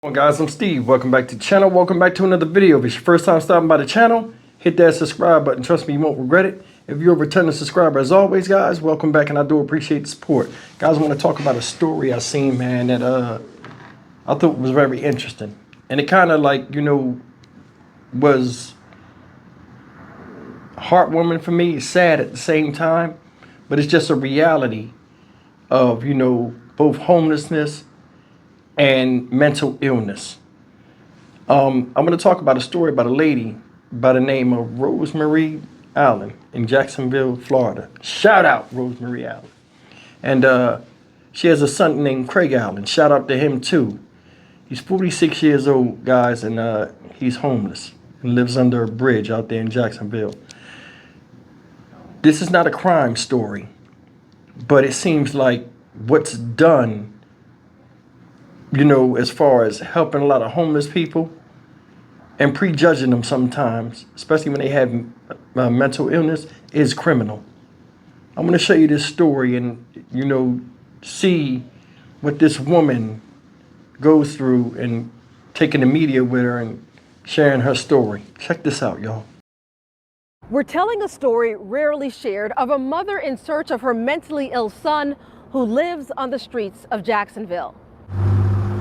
Hey guys, I'm Steve. Welcome back to the channel. Welcome back to another video. If it's your first time stopping by the channel, hit that subscribe button. Trust me, you won't regret it. If you're a returning subscriber, as always, guys, welcome back, and I do appreciate the support. Guys, I want to talk about a story I seen, man, that I thought was very interesting. And it kind of was heartwarming for me. It's sad at the same time, but it's just a reality of, both homelessness and mental illness. I'm going to talk about a story about a lady by the name of Rosemary Allen in Jacksonville, Florida. Shout out Rosemary Allen. And she has a son named Craig Allen. Shout out to him too. He's 46 years old, guys, and he's homeless and lives under a bridge out there in Jacksonville. This is not a crime story, but it seems like what's done, as far as helping a lot of homeless people and prejudging them sometimes, especially when they have mental illness, is criminal. I'm going to show you this story and, see what this woman goes through and taking the media with her and sharing her story. Check this out, y'all. We're telling a story rarely shared of a mother in search of her mentally ill son who lives on the streets of Jacksonville.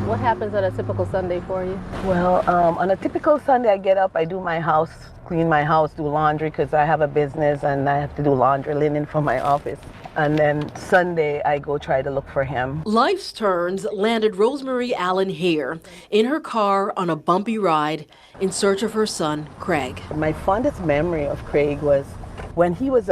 What happens on a typical Sunday for you? Well, on a typical Sunday, I get up, I do my house, clean my house, do laundry because I have a business and I have to do laundry, linen for my office. And then Sunday, I go try to look for him. Life's turns landed Rosemary Allen here in her car on a bumpy ride in search of her son, Craig. My fondest memory of Craig was when he was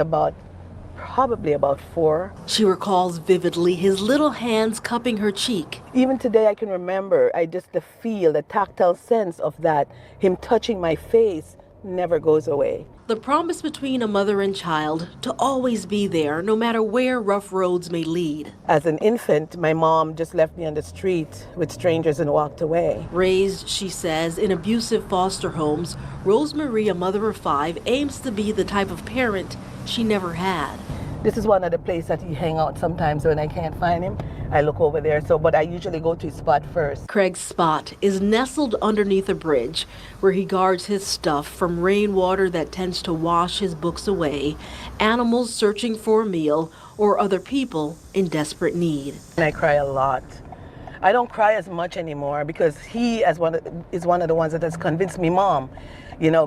probably about 4. She recalls vividly his little hands cupping her cheek. Even today I can remember, the tactile sense of that, him touching my face never goes away. The promise between a mother and child to always be there, no matter where rough roads may lead. As an infant, my mom just left me on the street with strangers and walked away. Raised, she says, in abusive foster homes, Rosemary, a mother of 5, aims to be the type of parent she never had. This is one of the places that he hang out sometimes when I can't find him. I look over there, but I usually go to his spot first. Craig's spot is nestled underneath a bridge where he guards his stuff from rainwater that tends to wash his books away, animals searching for a meal, or other people in desperate need. And I cry a lot. I don't cry as much anymore because he is one of the ones that has convinced me, Mom,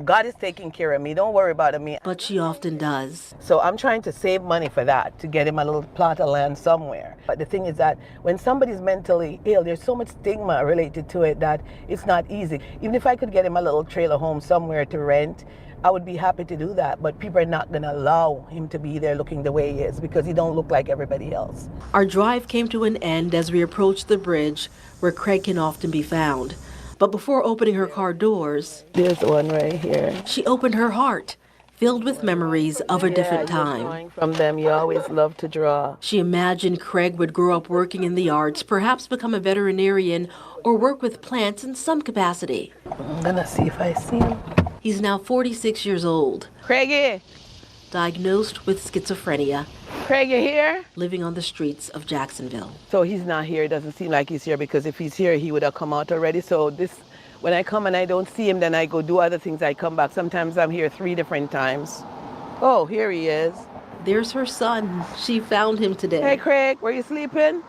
God is taking care of me. Don't worry about me. But she often does. So I'm trying to save money for that, to get him a little plot of land somewhere. But the thing is that when somebody's mentally ill, there's so much stigma related to it that it's not easy. Even if I could get him a little trailer home somewhere to rent, I would be happy to do that. But people are not going to allow him to be there looking the way he is because he don't look like everybody else. Our drive came to an end as we approached the bridge where Craig can often be found. But before opening her car doors, there's one right here. She opened her heart, filled with memories of a different time. Drawing from them, you always love to draw. She imagined Craig would grow up working in the arts, perhaps become a veterinarian or work with plants in some capacity. I'm gonna see if I see him. He's now 46 years old. Craigie! Diagnosed with schizophrenia. Craig, you here? Living on the streets of Jacksonville. So he's not here. It doesn't seem like he's here because if he's here, he would have come out already. So when I come and I don't see him, then I go do other things. I come back. Sometimes I'm here 3 different times. Oh, here he is. There's her son. She found him today. Hey, Craig, were you sleeping?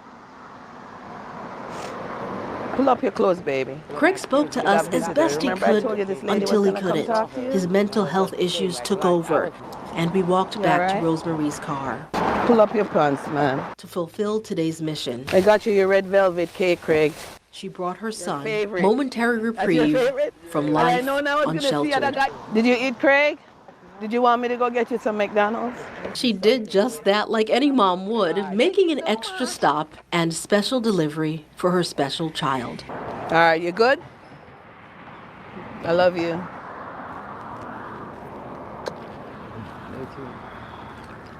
Pull up your clothes, baby. Craig spoke to us as best he could until he couldn't. His mental health issues took over, and we walked back to Rosemary's car. Pull up your pants, man. To fulfill today's mission. I got you your red velvet cake, Craig. She brought her son momentary reprieve from life unsheltered. Did you eat, Craig? Did you want me to go get you some McDonald's? She did just that like any mom would, making an extra stop and special delivery for her special child. All right, you good? I love you.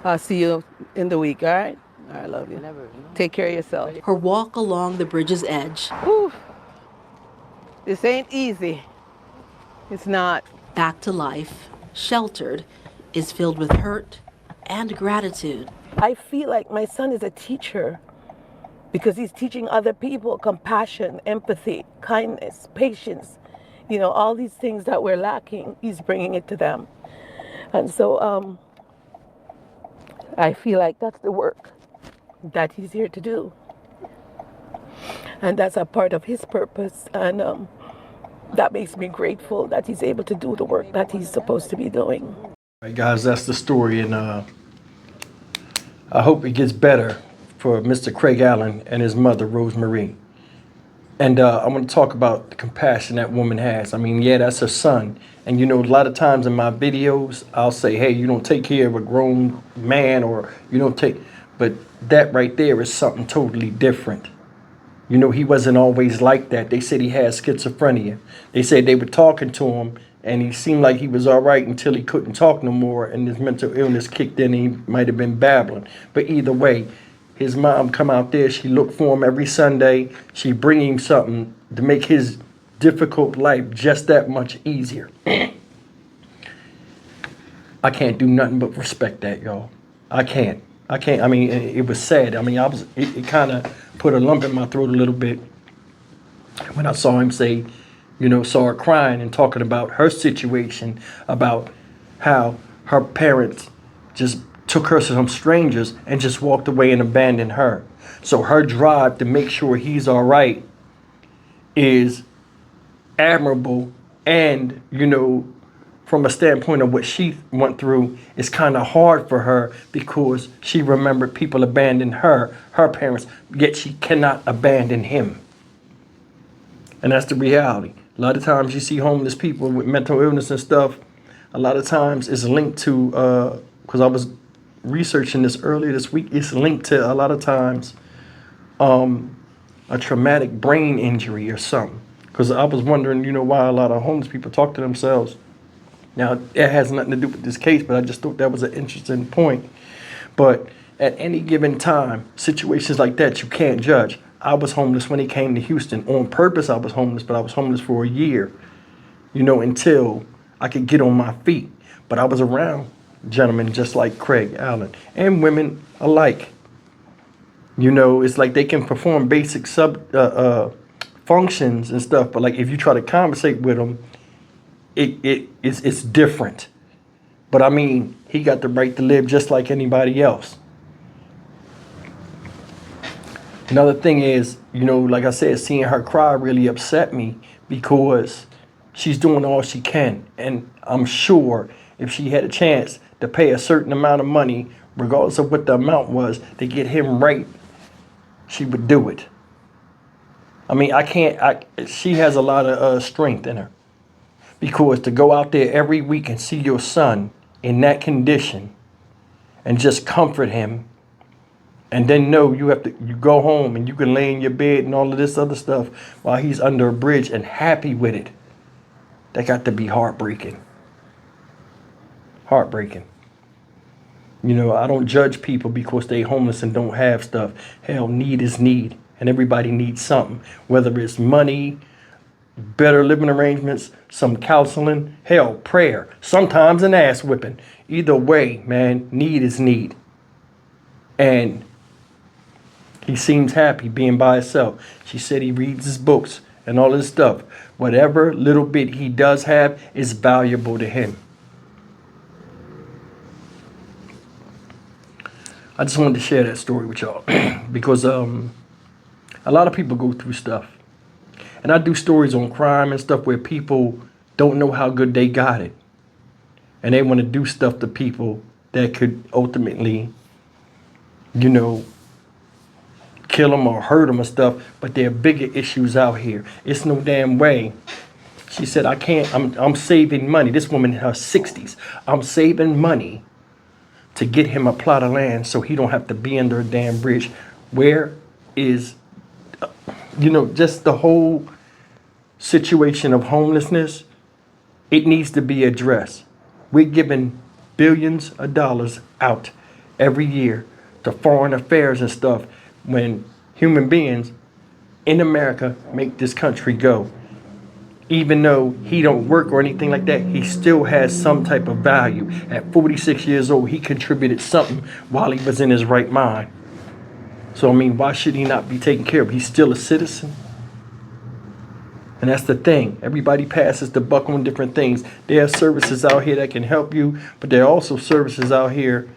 I'll see you in the week, all right? I love you. Take care of yourself. Her walk along the bridge's edge. Whew. This ain't easy. It's not. Back to life, sheltered, is filled with hurt and gratitude. I feel like my son is a teacher. because he's teaching other people compassion, empathy, kindness, patience. All these things that we're lacking, he's bringing it to them. And so I feel like that's the work that he's here to do. And that's a part of his purpose. And that makes me grateful that he's able to do the work that he's supposed to be doing. All right, guys, that's the story, and I hope it gets better for Mr. Craig Allen and his mother, Rosemarie. And I want to talk about the compassion that woman has. I mean, yeah, that's her son. And, a lot of times in my videos, I'll say, hey, you don't take care of a grown man, or you don't take, but that right there is something totally different. He wasn't always like that. They said he had schizophrenia. They said they were talking to him, and he seemed like he was all right until he couldn't talk no more, and his mental illness kicked in, and he might have been babbling. But either way, his mom come out there. She looked for him every Sunday. She bring him something to make his difficult life just that much easier. I can't do nothing but respect that, y'all. I can't. I mean, it was sad. I mean, it kind of put a lump in my throat a little bit when I saw him say, saw her crying and talking about her situation, about how her parents just took her to some strangers and just walked away and abandoned her. So her drive to make sure he's all right is admirable, and, from a standpoint of what she went through, it's kind of hard for her because she remembered people abandoned her parents, yet she cannot abandon him. And that's the reality. A lot of times you see homeless people with mental illness and stuff, a lot of times it's linked to, because I was researching this earlier this week, it's linked to a lot of times a traumatic brain injury or something. Because I was wondering, why a lot of homeless people talk to themselves. Now, it has nothing to do with this case, but I just thought that was an interesting point. But at any given time, situations like that, you can't judge. I was homeless when he came to Houston. On purpose, I was homeless, but I was homeless for a year, until I could get on my feet. But I was around gentlemen just like Craig Allen, and women alike. It's like they can perform basic functions and stuff, but like if you try to conversate with them, it's different. But I mean, he got the right to live just like anybody else. Another thing is, like I said, seeing her cry really upset me because she's doing all she can. And I'm sure if she had a chance to pay a certain amount of money, regardless of what the amount was, to get him right, she would do it. I mean, she has a lot of strength in her. Because to go out there every week and see your son in that condition and just comfort him, and then know you go home and you can lay in your bed and all of this other stuff while he's under a bridge and happy with it, that got to be heartbreaking. Heartbreaking. I don't judge people because they homeless and don't have stuff. Hell, need is need, and everybody needs something, whether it's money, better living arrangements, some counseling, hell, prayer, sometimes an ass whipping. Either way, man, need is need. And he seems happy being by himself. She said he reads his books and all this stuff. Whatever little bit he does have is valuable to him. I just wanted to share that story with y'all because a lot of people go through stuff. And I do stories on crime and stuff where people don't know how good they got it. And they want to do stuff to people that could ultimately, kill them or hurt them and stuff. But there are bigger issues out here. It's no damn way. She said, I'm saving money. This woman in her 60s. I'm saving money to get him a plot of land so he don't have to be under a damn bridge. Where is, just the whole situation of homelessness, it needs to be addressed. We're giving billions of dollars out every year to foreign affairs and stuff when human beings in America make this country go. Even though he don't work or anything like that, he still has some type of value. At 46 years old, he contributed something while he was in his right mind. So, I mean, why should he not be taken care of? He's still a citizen. And that's the thing. Everybody passes the buck on different things. There are services out here that can help you, but there are also services out here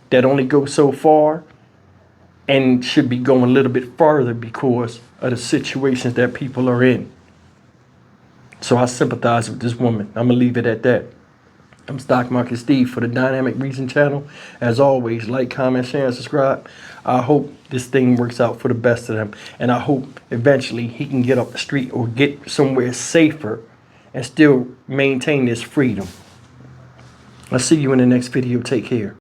that only go so far and should be going a little bit farther because of the situations that people are in. So I sympathize with this woman. I'm going to leave it at that. I'm Stock Market Steve for the Dynamic Reason channel. As always, like, comment, share, and subscribe. I hope this thing works out for the best of them. And I hope eventually he can get off the street or get somewhere safer and still maintain his freedom. I'll see you in the next video. Take care.